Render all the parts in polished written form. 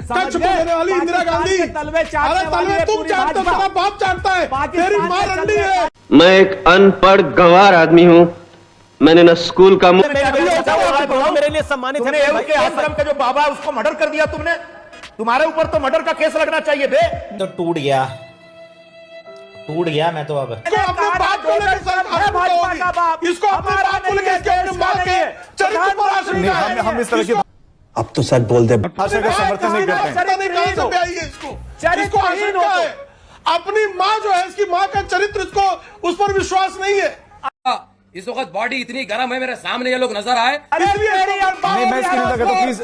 कच्छ को देने वाली इंदिरा गांधी। अरे तलवे तुम जानते हो, तेरा बाप जानता है, तेरी मां रंडी है। मैं एक अनपढ़ गंवार आदमी हूँ, मैंने न स्कूल का मेरे लिए सम्मानित है के आश्रम का जो बाबा है उसको मर्डर कर दिया तुमने। तुम्हारे ऊपर तो मर्डर का केस लगना चाहिए बे। तो टूट गया मैं तो अब इसको अपने बाप को लेकर इसको अपने बाप को लेकर इसके मां के चरित्र पर आशंका है। हम इस तरह की अब तो सच बोल दे। भाषा का समर्थन नहीं करते हैं। इसको आशंका है अपनी माँ जो है, इसकी माँ का चरित्र, इसको उस पर विश्वास नहीं है। इस वक्त बॉडी इतनी गर्म है, मेरे सामने ये लोग नजर आए। नहीं, मैं इसकी निंदा करता हूं। प्लीज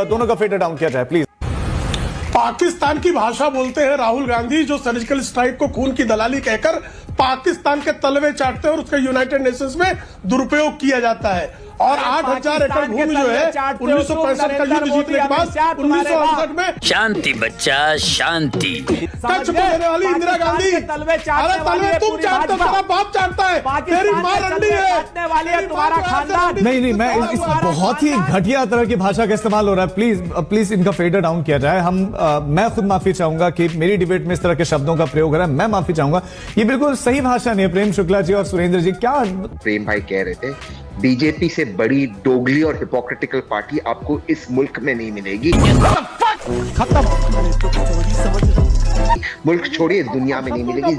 दोनों का फेडर डाउन किया जाए प्लीज। पाकिस्तान की भाषा बोलते हैं राहुल गांधी, जो सर्जिकल स्ट्राइक को खून की दलाली कहकर पाकिस्तान के तलवे चाटते हैं और उसका यूनाइटेड नेशंस में दुरुपयोग किया जाता है। और 8,000 एकड़ भूमि जो है 1965 का युद्ध जीतने के बाद 1968 में शांति बच्चा शांति कच्छ को देने वाली इंदिरा गांधी। अरे तलवे तुम जानते हो, तेरा बाप जानता है, तेरी मां रंडी है। नहीं, मैं इस बहुत ही घटिया तरह की भाषा का इस्तेमाल हो रहा है। प्लीज इनका फेडर डाउन किया जाए। मैं खुद माफी चाहूंगा कि मेरी डिबेट में इस तरह के शब्दों का प्रयोग हो रहा है। मैं माफी चाहूंगा, ये बिल्कुल सही भाषा नहीं है। प्रेम शुक्ला जी और सुरेंद्र जी, क्या प्रेम भाई कह रहे थे, बीजेपी से बड़ी दोगली और हिपोक्रेटिकल पार्टी आपको इस मुल्क में नहीं मिलेगी। खत्म। मुल्क छोड़िए, दुनिया में नहीं मिलेगी,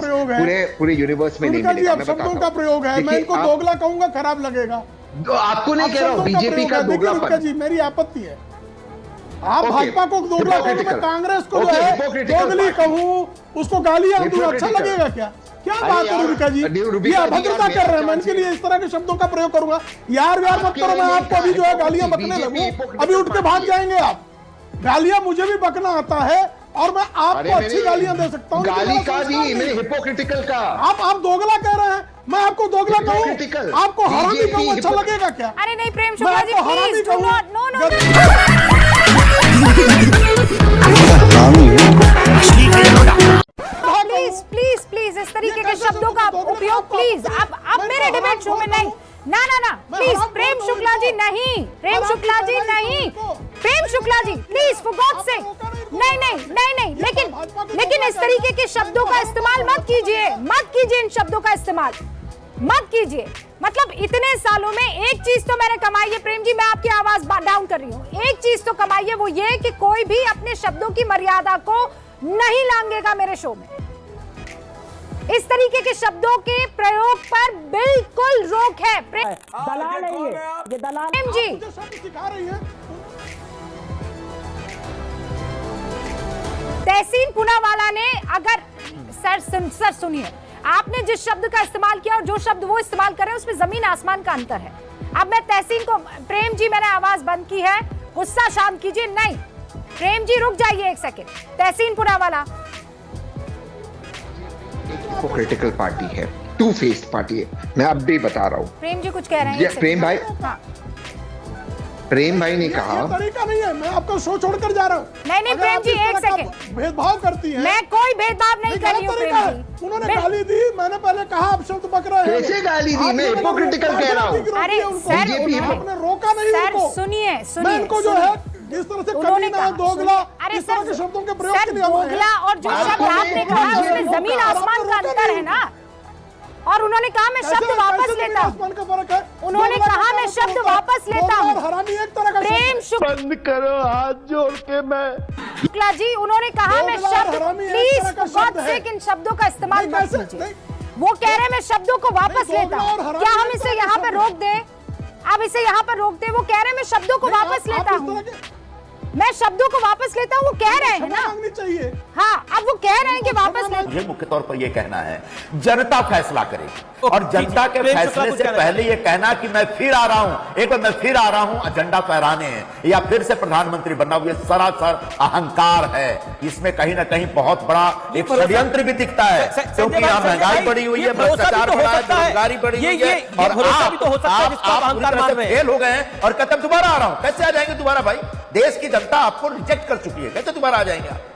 पूरे यूनिवर्स में नहीं मिलेगी। मैं शब्दों का प्रयोग है, मैं इनको दोगला कहूंगा, खराब लगेगा। आपको नहीं कह रहा हूं, बीजेपी का दोगलापन जी मेरी आपत्ति है। आप भाजपा को दोगला कहूं, मैं कांग्रेस को जो है दोगली कहूं, उसको गालियां दूं, अच्छा लगेगा क्या? क्या बात है रुबिका जी, ये अभद्रता कर रहे हैं। मैं इनके लिए इस तरह के शब्दों का प्रयोग करूंगा। यार मत करो, मैं आपको अभी जो है गालियां बकने लगूं, अभी उठ के भाग जाएंगे आप। गालियां मुझे भी बकना आता है और मैं आपको अच्छी गालियां दे सकता हूं। गाली का नहीं, मैंने हिपोक्रिटिकल का। आप दोगला कह रहे हैं, मैं आपको दोगला कहूं, आपको हरामी कहूं, अच्छा लगेगा क्या? अरे नहीं Prem Shukla ji, please do not, no please इस तरीके के शब्दों का उपयोग प्लीज अब मेरे डिबेट शो में नहीं। ना प्लीज प्रेम शुक्ला जी नहीं, प्रेम शुक्ला जी नहीं, Prem Shukla ji please for God से नहीं। लेकिन इस तरीके के शब्दों का इस्तेमाल मत कीजिए इन शब्दों का इस्तेमाल मत कीजिए। मतलब इतने सालों में एक चीज तो मैंने कमाई है, प्रेम जी मैं आपकी आवाज डाउन कर रही हूँ, एक चीज तो कमाई है, वो ये कि कोई भी अपने शब्दों की मर्यादा को नहीं लांघेगा मेरे शो में। इस तरीके के शब्दों के प्रयोग पर बिल्कुल रोक है। दलाल है ये दलाल। प्रेम जी सिखा रही है। तहसीन पूनावाला ने अगर सर सुनिए, आपने जिस शब्द का इस्तेमाल किया और जो शब्द वो इस्तेमाल कर रहे हैं उसमें जमीन आसमान का अंतर है। अब मैं तहसीन को, प्रेम जी मैंने आवाज बंद की है, गुस्सा शांत कीजिए। नहीं प्रेम जी रुक जाइए एक सेकेंड। तहसीन पूनावाला हिपोक्रेटिकल पार्टी है, टू फेस्ड पार्टी है, मैं अब भी बता रहा हूँ। प्रेम जी कुछ कह रहे हैं? प्रेम भाई, हाँ। प्रेम भाई ने कहा तरीका नहीं है, मैं आपका शो छोड़कर जा रहा हूँ। नहीं प्रेम जी एक सेकंड, भेदभाव करती है। मैं कोई भेदभाव नहीं कर रही हूँ प्रेम जी। उन्होंने गाली दी, मैंने पहले कहा आप शब्द बक रहे हैं। कैसे गाली दी? मैं हिपोक्रेटिकल कह रहा हूँ। अरे सर आपने रोका नहीं उनको। सुनिए इनको जो है इस तरह से कमीना, दोगला, इस तरह के शब्दों के प्रयोग के लिए दोगला और जो शब्द आपने कहा उसमें जमीन आसमान का अंतर है ना। और उन्होंने कहा मैं शब्द वापस लेता हूँ, उन्होंने कहा मैं शब्द वापस लेता हूँ। प्रेम बंद करो हाथ जोड़ के। मैं शुक्ला जी उन्होंने कहा मैं शब्द, प्लीज गॉड सेक इन शब्दों का इस्तेमाल मत कीजिए। वो कह रहे हैं मैं शब्दों को वापस लेता हूँ, क्या हम इसे यहाँ पे रोक दें? अब इसे यहाँ पर रोक दे। वो कह रहे हैं मैं शब्दों को वापस लेता हूँ, मैं शब्दों को वापस लेता हूँ, वो कह रहे हैं ना। चाहिए। हाँ अब वो कह रहे हैं कि वापस ले। मुझे मुख्य तौर पर यह कहना है जनता फैसला करेगी और जनता के फैसले से पहले यह कहना कि मैं फिर आ रहा हूं, एक बार मैं फिर आ रहा हूं झंडा फहराने या फिर से प्रधानमंत्री बनना, ये सरासर अहंकार है। इसमें कहीं ना कहीं बहुत बड़ा एक षड्यंत्र भी दिखता है, क्योंकि यहाँ महंगाई बढ़ी हुई है, भ्रष्टाचार बढ़ा है, बेरोजगारी बढ़ी हुई है और आप फेल हो गए हैं और कहते दोबारा आ रहा हूं। कैसे आ जाएंगे दोबारा भाई? देश की जनता आपको रिजेक्ट कर चुकी है, कैसे दोबारा आ जाएंगे आप?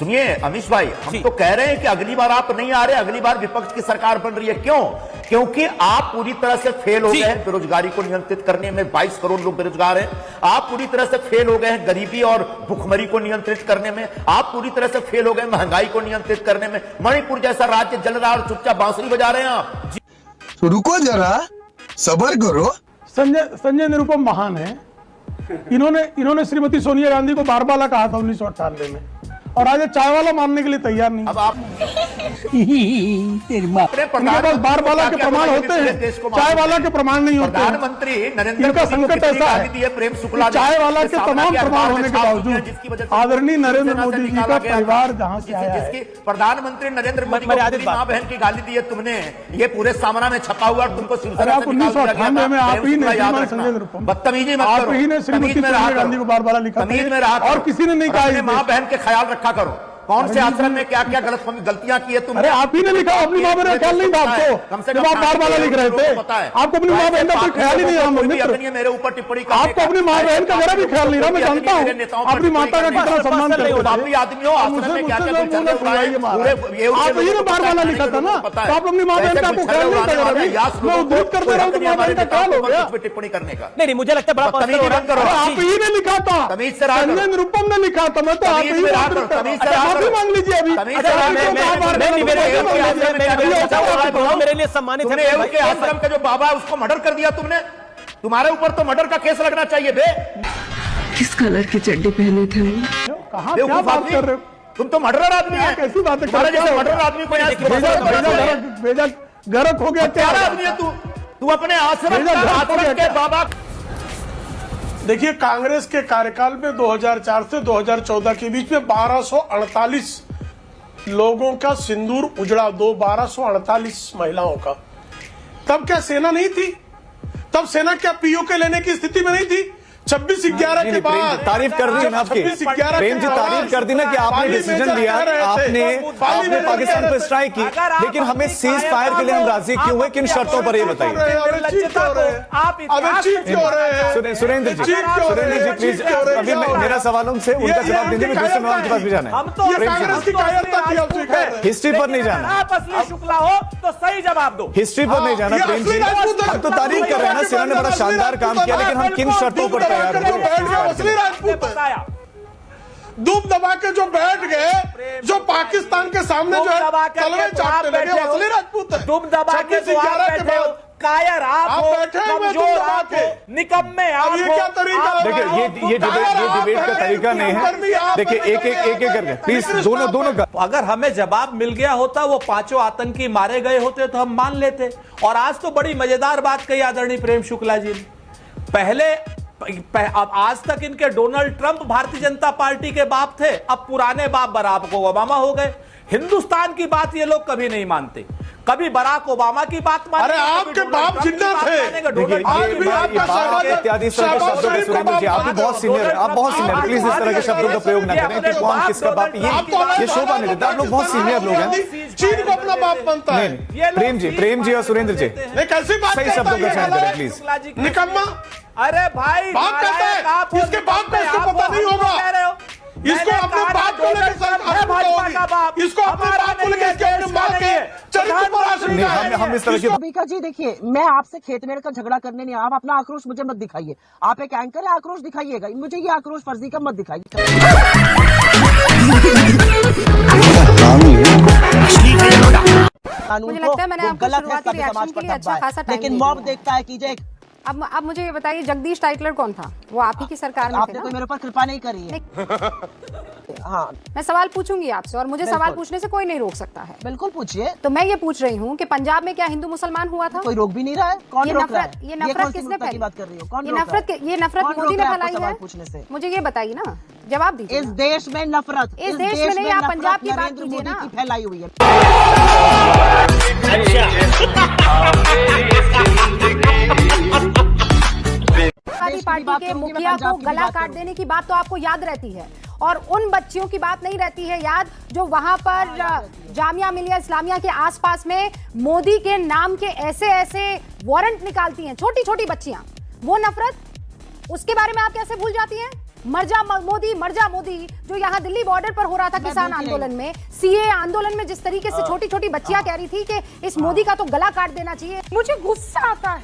सुनिए अमीश भाई, हम तो कह रहे हैं कि अगली बार आप नहीं आ रहे, अगली बार विपक्ष की सरकार बन रही है। क्यों? क्योंकि आप पूरी तरह से फेल हो गए हैं बेरोजगारी को नियंत्रित करने में। 22 करोड़ लोग बेरोजगार हैं। आप पूरी तरह से फेल हो गए हैं गरीबी और भुखमरी को नियंत्रित करने में। आप पूरी तरह से फेल हो गए महंगाई को नियंत्रित करने में। मणिपुर जैसा राज्य जल रहा और चुपचाप बांसुरी बजा रहे हैं आप। तो रुको जरा, सबर करो। संजय निरुपम महान है। इन्होंने श्रीमती सोनिया गांधी को बारबाला कहा था 1998 में, और आज चाय वाला मानने के लिए तैयार नहीं। अब आप बारबाला के प्रमाण होते हैं, चाय वाला के प्रमाण नहीं होते। प्रधानमंत्री नरेंद्र इनका संकट ऐसा है, प्रेम शुक्ला चाय वाला के तमाम प्रमाण होने के बावजूद आदरणीय नरेंद्र मोदी जी का परिवार जहां से आया है, प्रधानमंत्री नरेंद्र मोदी को मां बहन की गाली दी है तुमने, ये पूरे सामना में छपा हुआ और तुमको शिवसेना से 1998 में आप ही ने संजय निरुपम, बदतमीजी मत आप ही ने श्रीमती सोनिया गांधी को बारबाला लिखा और किसी ने नहीं कहा। मां बहन के ख्याल रखा करो। कौन से आश्रम में क्या क्या गलतियां की है तुमने? अरे आप ही ने लिखा, अपनी मां बहन का ख्याल नहीं था आपको। कम से कम आप बारबाला लिख रहे थे, आपको अपनी मां बहन का कोई ख्याल ही नहीं है। मेरे ऊपर टिप्पणी आपको अपनी मां बहन का मेरा भी ख्याल नहीं रहा, मैं जानता हूँ अपनी माता का कितना सम्मान करते हो। आप भी आदमी हो, आश्रम में क्या क्या आप ही ने बारबाला लिखा था ना, तो आप अपनी मां बहन का आपको ख्याल नहीं था। मैं उद्धृत करते रहा हूँ तो मां बहन का ख्याल हो गया टिप्पणी करने का। नहीं, मुझे लगता है बड़ा आप ही ने लिखा था, संजय निरुपम ने लिखा था। मैं तो आप ही माफी मांग लीजिए अभी। मेरे लिए सम्मानित है के आश्रम का जो बाबा है उसको मर्डर कर दिया तुमने। तुम्हारे ऊपर तो मर्डर का केस लगना चाहिए बे। किस कलर की चड्डी पहने थे? कहाँ क्या बात कर रहे हो? तुम तो मर्डर आदमी है। कैसी बातें कर रहे हो? मर्डर आदमी को भेजा गरक हो गया। क्या आदमी है तू अपने आश्रम के बाबा। देखिए, कांग्रेस के कार्यकाल में 2004 से 2014 के बीच में 1248 लोगों का सिंदूर उजड़ा। 1248 महिलाओं का। तब क्या सेना नहीं थी? तब सेना क्या पीओके लेने की स्थिति में नहीं थी? 26/11 के बाद तारीफ कर दी ना आपकी प्रेम जी, तारीफ कर दी ना कि आपने डिसीजन लिया, आपने पाकिस्तान पर स्ट्राइक की, लेकिन हमें सीज फायर के लिए हम राजी क्यों हुए, किन शर्तों पर ये बताइए। सुरेंद्र जी प्लीज, अभी मेरा सवालों से उनका जवाब देने में दूसरे सवाल के पास भी जाना है। हिस्ट्री पर नहीं जाना, आप असली शुक्ला हो तो सही जवाब दो। हिस्ट्री पर नहीं जाना प्रेम जी। हम तो तारीफ कर रहे हैं ना, सेना ने बड़ा शानदार काम किया, लेकिन हम किन शर्तों पर दूब दबा के जो बैठ गए, जो पाकिस्तान के सामने जो है तलवे चाटने लगे, असली राजपूत है। दूब दबा के तो आप बैठे हो, कायर आप हो, कमजोर आप हो, निकम्मे आप हो। ये क्या तरीका? देखिए ये डिबेट का तरीका नहीं है। देखिए एक करके प्लीज दोनों का। अगर हमें जवाब मिल गया होता, वो 5 आतंकी मारे गए होते तो हम मान लेते। और आज तो बड़ी मजेदार बात कही आदरणीय प्रेम शुक्ला जी ने। पहले अब आज तक इनके Donald Trump Bharatiya Janata party के बाप थे, अब पुराने बाप बराक ओबामा हो गए। हिंदुस्तान की बात ये लोग कभी नहीं मानते, कभी बराक ओबामा की बात मानते। अरे आपके बाप जिंदा थे, आज भी आपका इत्यादि शब्दों के सुरेंद्र जी, आप भी बहुत सीनियर है, आप बहुत सीनियर, प्लीज इस तरह के शब्दों का प्रयोग न करें कि कौन किसका बाप, ये शोभा नहीं देता। आप लोग बहुत सीनियर लोग हैं। चीन को अपना बाप बनता है। प्रेम जी और सुरेंद्र जी कैसी बात सही शब्दों का चयन करें प्लीज। निकम्मा अरे भाई बाप कहता है, इसके बाप को इसको पता नहीं होगा। इसको अपने बाप को लेकर इसको अपने बाप को लेकर इसके अपने बाप के चरित्र पर आश्रित है। हम इस तरह की अबिका जी देखिए, मैं आपसे खेत मेड़ का झगड़ा करने नहीं, आप अपना आक्रोश मुझे मत दिखाइए। आप एक एंकर है, आक्रोश दिखाइएगा, मुझे ये आक्रोश फर्जी का मत दिखाइए। मुझे लगता है मैंने आपको शुरुआती रिएक्शन के लिए अच्छा खासा टाइम लेकिन मॉब देखता है कि अब मुझे ये बताइए, जगदीश टाइटलर कौन था? वो आप ही की सरकार में थे आपने कोई मेरे ऊपर कृपा नहीं करी है। हाँ, मैं सवाल पूछूंगी आपसे, और मुझे सवाल पूछने से कोई नहीं रोक सकता है। बिल्कुल पूछिए। तो मैं ये पूछ रही हूँ कि पंजाब में क्या हिंदू मुसलमान हुआ था? कोई रोक भी नहीं रहा है। कौन रोक रहा है? ये नफरत किसने फैलाई? बात कर रही हो? कौन ये नफरत मोदी ने फैलाई है? पूछने से मुझे ये बताइए ना, जवाब दीजिए। इस देश में नफरत, इस देश में नहीं, आप पंजाब की बात कीजिए ना। फैलाई हुई है। पार्टी के मुखिया को गला काट देने की बात तो आपको याद रहती है, और उन बच्चियों की बात नहीं रहती है याद, जो वहां पर जामिया मिलिया इस्लामिया के आसपास में मोदी के नाम के ऐसे वारंट निकालती हैं, छोटी छोटी बच्चियां। वो नफरत, उसके बारे में आप कैसे भूल जाती हैं? मर जा मोदी जो यहाँ दिल्ली बॉर्डर पर हो रहा था किसान आंदोलन में, सीए आंदोलन में जिस तरीके से छोटी छोटी बच्चियां कह रही थी कि इस मोदी का तो गला काट देना चाहिए, मुझे गुस्सा आता है।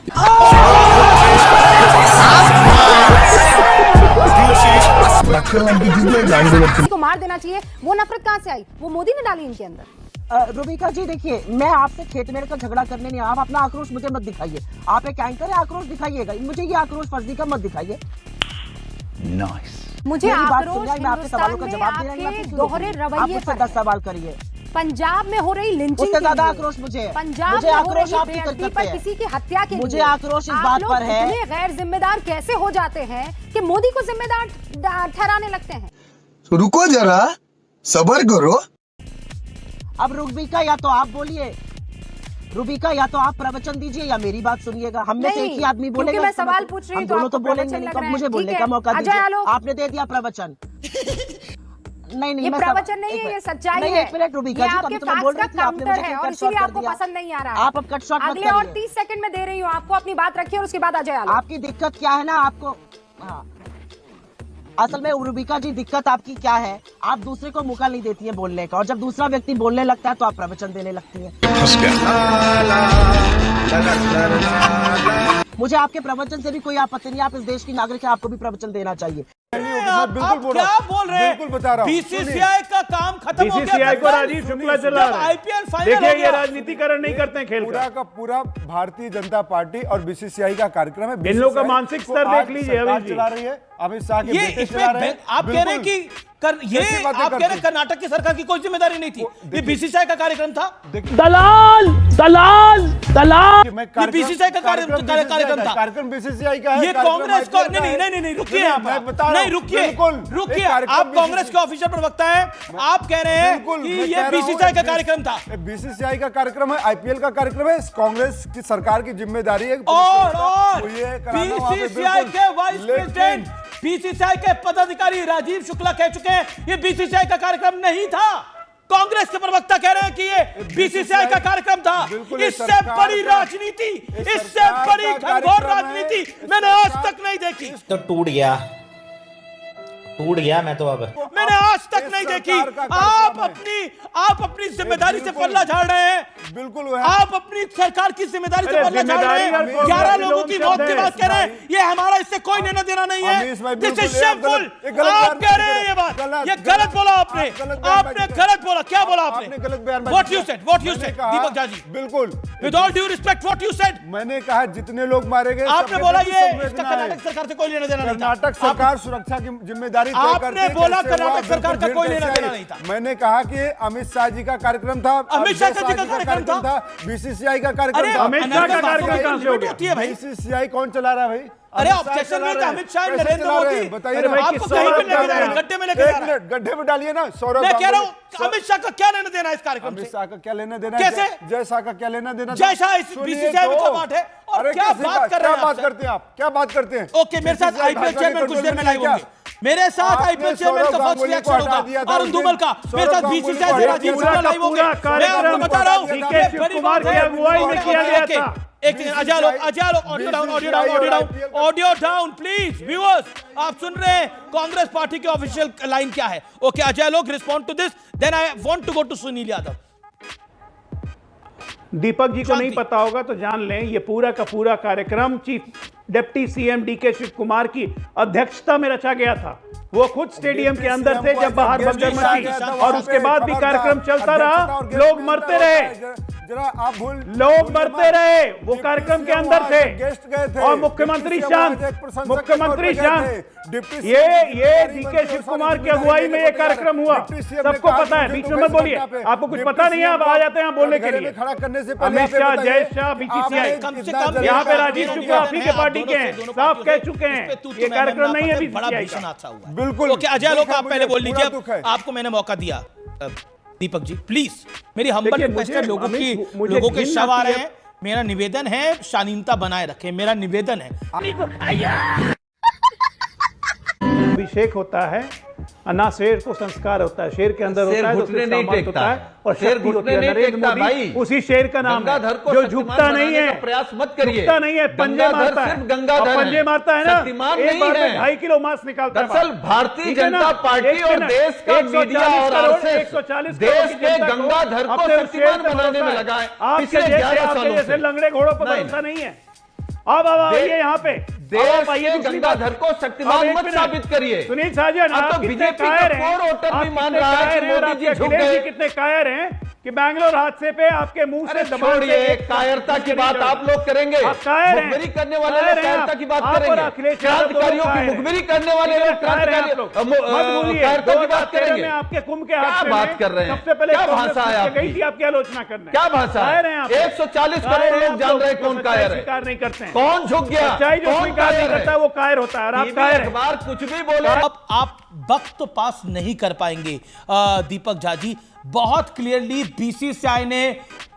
को मार देना चाहिए, वो नफरत कहाँ से आई? वो मोदी ने डाली इनके अंदर। रूबिका जी देखिए, मैं आपसे खेत मेरे का झगड़ा करने नहीं, आप अपना आक्रोश मुझे मत दिखाइए। आप एक एंकर है, आक्रोश दिखाइएगा, मुझे ये आक्रोश फर्जी का मत दिखाइए। मुझे आक्रोश मैं आपके सवालों का जवाब दे रही हूं, दोहरे रवैये पर 10 सवाल करिए। पंजाब में हो रही लिंचिंग, उससे ज्यादा आक्रोश मुझे, पंजाब में हो रही बेअदबी पर, किसी की हत्या के लिए मुझे आक्रोश इस बात पर है। इतने गैर जिम्मेदार कैसे हो जाते हैं कि मोदी को जिम्मेदार ठहराने लगते हैं? रुको जरा, सब्र करो। अब रूबिका या तो आप बोलिए, रूबिका या तो आप प्रवचन दीजिए या मेरी बात सुनिएगा। हम में से एक ही आदमी बोलेगा। मैं सवाल पूछ रही हूं, दोनों तो बोलेंगे नहीं, कब मुझे बोलने का मौका दीजिए। आपने दे दिया प्रवचन। नहीं ये प्रवचन नहीं है, ये सच्चाई है। एक मिनट रूबिका जी, आपके फैक्ट्स का काउंटर है और इसीलिए आपको पसंद नहीं आ रहा है। आप अब कट शॉट मत अगले और करिए। 30 सेकंड में दे रही हूँ आपको, अपनी बात रखिए और उसके बाद अजय आलोक। आपकी दिक्कत क्या है ना, आपको असल में रूबिका जी दिक्कत आपकी क्या है, आप दूसरे को मौका नहीं देती है बोलने का, और जब दूसरा व्यक्ति बोलने लगता है तो आप प्रवचन देने लगती हैं। मुझे आपके प्रवचन से भी कोई आपत्ति नहीं, आप इस देश की नागरिक है, आपको भी प्रवचन देना चाहिए। आप क्या बोल रहे हैं? बिल्कुल बता रहा हूं। बीसीसीआई का काम खत्म हो गया। बीसीसीआई को राजीव शुक्ला चला रहा है। आईपीएल फाइनल हो देखिए, ये गया। राजनीतिकरण नहीं करते हैं खेल पूरा का पूरा भारतीय जनता पार्टी और बीसीसीआई का कार्यक्रम है। इन लोगों का मानसिक स्तर देख लीजिए। सरकार चला रही है, अमित शाह के ये बेटे इसमें चला रहे हैं। आप कह रहे हैं कि कैसी बातें आप कह रहे करते हैं कर्नाटक की सरकार की कोई जिम्मेदारी नहीं थी, ये बीसीसीआई का कार्यक्रम था। दलाल दलाल दलाल। ये बीसीसीआई का कार्यक्रम था। कार्यक्रम बीसीसीआई का है। ये कांग्रेस को नहीं रुकिए आप, नहीं रुकिए आप कांग्रेस के ऑफिशियल प्रवक्ता हैं, आप कह रहे हैं कि ये बीसीसीआई का कार्यक्रम था। बीसीसीआई का कार्यक्रम है, आईपीएल का कार्यक्रम है, कांग्रेस की सरकार की जिम्मेदारी है। और बीसीसीआई के वाइस प्रेसिडेंट, बीसीसीआई के पदाधिकारी राजीव शुक्ला कह चुके हैं ये बीसीसीआई का कार्यक्रम नहीं था। कांग्रेस के प्रवक्ता कह रहे हैं कि ये बीसीसीआई का कार्यक्रम था। इससे बड़ी राजनीति, इससे बड़ी घनघोर राजनीति मैंने आज तक नहीं देखी। तो टूट गया मैं तो अब मैंने आज तक नहीं देखी। आप अपनी जिम्मेदारी से पल्ला झाड़ रहे हैं। बिल्कुल आप अपनी सरकार की जिम्मेदारी से पल्ला झाड़ रहे हैं। 11 लोगों की मौत की बात कह रहे हैं, ये हमारा इससे कोई लेना देना नहीं है। This is shameful. आप कह रहे हैं ये बात, ये गलत बोला आपने गलत बोला। क्या बोला आपने? गलत बयान। What you said Deepak Jha ji? बिल्कुल, with all due respect, what you said? मैंने कहा जितने लोग मारे गए, आपने बोला ये इसका कर्नाटक सरकार से कोई लेना देना नहीं था। कर्नाटक सरकार सुरक्षा की जिम्मेदारी आपने बोला कर्नाटक सरकार का कोई लेना देना नहीं था। मैंने कहा कि अमित शाह जी का कार्यक्रम था, अमित शाह जी का कार्यक्रम था, बीसीसीआई का कार्यक्रम था। अमित शाह का कार्यक्रम कहां से हो गया? बीसीसीआई कौन चला रहा है भाई? अरे ऑब्जेक्शन में अमित शाह, नरेंद्र मोदी, बताइए आपको कहीं पे लेके जा रहे हैं, गड्ढे में लेके जा रहे हैं। गड्ढे में डालिए ना। सौरभ, मैं कह रहा हूं अमित शाह का क्या लेना देना है इस कार्यक्रम से? अमित शाह का क्या लेना देना? कैसे? जय शाह का क्या लेना देना? जय शाह इस बीसीसीआई में क्या बात है? और क्या बात कर रहे हैं? क्या बात करते हैं आप? क्या बात करते हैं? ओके, मेरे साथ आईपीएल चेयरमैन कुछ देर में लाइव होंगे। मेरे साथ आईपीएल चेयरमैन का फर्स्ट रिएक्शन होगा अरुण धूमल का। मेरे साथ बीसीसीआई से राजीव शुक्ला लाइव होंगे। मैं आपको बता रहा हूं बड़ी बात है। अगुवाई में किया गया था। एक second, Ajay Alok audio down please. Viewers, आप सुन रहे हैं कांग्रेस पार्टी की ऑफिशियल लाइन क्या है? Okay, Ajay Alok respond to this, then I want to go to Sunil Yadav. Deepak ji को नहीं पता होगा तो जान लें, ये पूरा का पूरा कार्यक्रम chief deputy CM DK Shivakumar की अध्यक्षता में रचा गया था। वो खुद स्टेडियम के अंदर थे जब बाहर भगदड़ मची, और उसके बाद भी कार्यक्रम चलता रहा। लोग मरते रहे, लोग मरते रहे, वो कार्यक्रम के अंदर थे। गेस्ट गए थे और मुख्यमंत्री शांत, ये डीके शिव कुमार की अगुवाई में ये कार्यक्रम हुआ। सबको पता है, बीच में मत बोलिए, आपको कुछ पता नहीं है, आप आ जाते हैं बोलने के लिए। खड़ा करने से अमित शाह, जय शाह, बीसीसीआई, यहाँ पे राजीव शुक्ला आप ही के पार्टी के हैं, साफ कह चुके हैं ये कार्यक्रम नहीं है बीसीसीआई का। बिल्कुल। ओके, अजय आलोक आप पहले बोल लीजिए, आपको मैंने मौका दिया। दीपक जी प्लीज, मेरी हम्बल रिक्वेस्ट है, लोगों के शव आ रहे हैं, मेरा निवेदन है शालीनता बनाए रखें, मेरा निवेदन है। अभिषेक होता है, ना शेर को संस्कार होता है। शेर के अंदर होता है तो घुटने नहीं सामर्थ टेकता होता है और शेर शक्ति होती घुटने है। नहीं नरेंद्र टेकता मोदी भाई, उसी शेर का नाम है गंगाधर को जो शक्तिमान झुकता नहीं बनाने है, का प्रयास मत करिए। झुकता नहीं है, पंजे गंगाधर मारता है। सिर्फ गंगाधर अब पंजे है, मारता है ना, शक्तिमान एक नहीं बार में है। 2.5 किलो मांस निकालता है। दरअसल भारतीय ठीक है ना? जनता पार्टी एक और ना, देश का 140 मीडिया और करोड़, आरएसएस 140 देश करोड़ के जनता को गंगाधर को अपने उस शेर शक्तिमान पे बनाने में भरोसा लगा है आपके पिछले जैसे 11 आपके सालों जैसे से। लंगड़े घोड़ों पर नहीं, भरोसा नहीं है। अब आइए यहाँ पे, देश आइए के दूसरी गंगाधर बात। को अब शक्तिमान एक मत मिनट। साबित करिए। सुनील साजन, अब तो आप कितने बीजेपी का कायर हैं, कोर वोटर भी आप मान कितने रहा है कायर कि हैं और मोदी जी आपके झुक अखिलेश जी गए। कितने कायर हैं कि बैंगलोर हादसे पे आपके मुंह से दबाव से छोड़िए, एक कायरता की बात आप लोग करेंगे, आप कायर हैं। मुखबिरी करने वाले कायर लोग हैं कायरता आप। की बात आप और करेंगे, अखिलेश यादव दोनों क्रांतिकारियों की कायर हैं। मुखबिरी करने वाले लोग कायर हैं आप लोग। मत भूलिए, कायरता की बात 2013 करेंगे। में आपके कुंभ के क्या हादसे बात में कर रहे हैं? सबसे पहले क्या कांग्रेस भाषा है पीछे गई आपकी? थी आपकी आलोचना करने। क्या भाषा कायर हैं आप। 140 कायर करोड़ हैं लोग आप जान रहे हैं जो कौन सच्चाई कायर है, स्वीकार नहीं करते हैं। कौन झुक गया, सच्चाई जो कौन स्वीकार नहीं कायर करता है वो कायर होता है और आप टीवी कायर हैं। अखबार कुछ भी बोले। अब आप वक्त तो पास नहीं कर पाएंगे दीपक झा जी। बहुत क्लियरली बीसीसीआई ने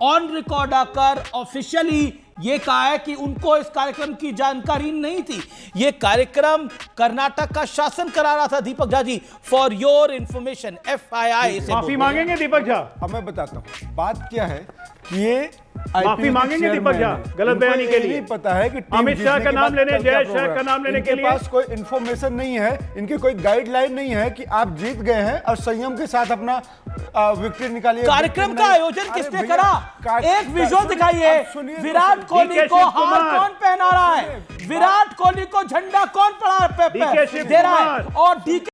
ऑन रिकॉर्ड आकर ऑफिशियली ये कहा है कि उनको इस कार्यक्रम की जानकारी नहीं थी। ये कार्यक्रम कर्नाटक का शासन करा रहा था Deepak Jha ji, for your information. FII माफी मांगेंगे दीपक झा? अब मैं बताता हूँ बात क्या है कि ये माफी मांगेंगे दीपक झा गलत बयानी के लिए? नहीं पता है कि टीम अमित शाह जीतने का के नाम बाद लेने, कल क्या जय शाह प्रोग्राम। का नाम लेने के इनके लिए पास कोई इन्फॉर्मेशन नहीं है, इनकी कोई गाइडलाइन नहीं है कि आप जीत गए हैं और संयम के साथ अपना विक्ट्री निकालिए। कार्यक्रम का आयोजन किसने करा? एक विजुअल दिखाइए। विराट कोहली को हार कौन पहना रहा है? विराट कोहली को झंडा कौन दे रहा है? और